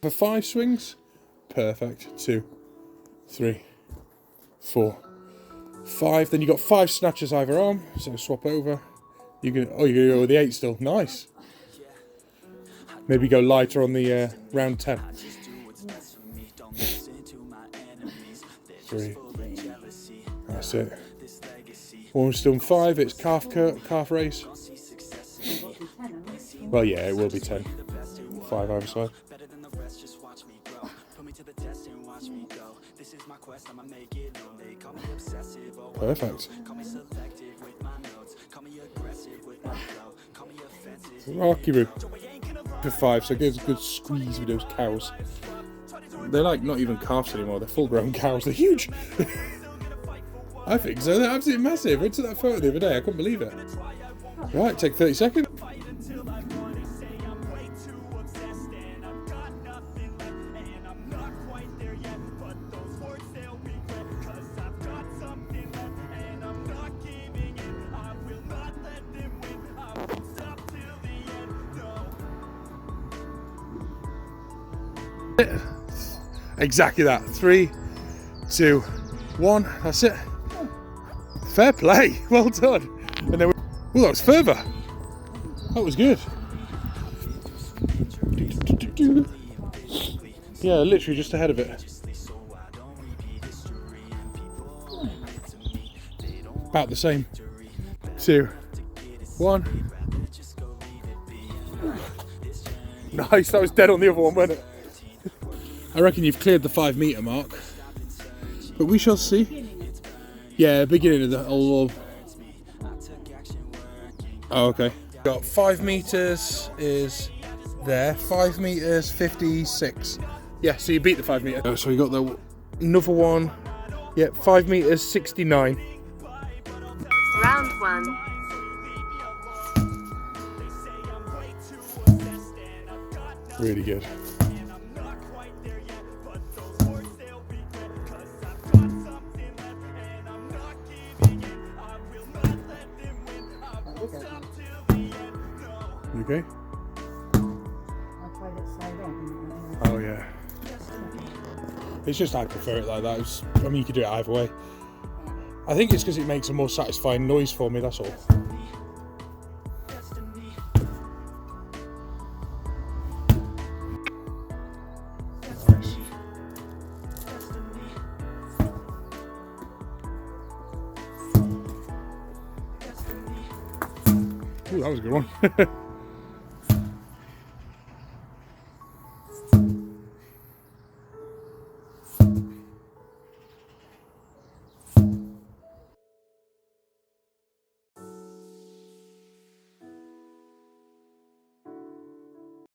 For 5 swings, perfect. 2, 3, 4, 5. Then you got 5 snatches either arm, so swap over. You're gonna go with the 8 still. Nice. Maybe go lighter on the round 10. 3. That's it. When we're still in 5, it's calf raise. Well, yeah, it will be 10. 5 either side. Perfect. Rocky Roo. For 5, so it gives a good squeeze with those cows. They're like not even calves anymore, they're full grown cows, they're huge. I think so, they're absolutely massive. I took that photo the other day, I couldn't believe it. Right, take 30 seconds. Exactly that. 3, 2, 1. That's it. Fair play. Well done. And then that was further. That was good. Yeah, literally just ahead of it. About the same. 2, 1. Nice. That was dead on the other one, wasn't it? I reckon you've cleared the 5 metre mark, but we shall see. Yeah, beginning of the whole. Oh, okay. Got 5 metres is there. 5 metres 56. Yeah, so you beat the 5 metre. So you got another one. Yep, 5 metres 69. Round 1. Really good. You okay? Oh yeah. It's just I prefer it like that. I mean, you could do it either way. I think it's because it makes a more satisfying noise for me, that's all. Nice. Ooh, that was a good one.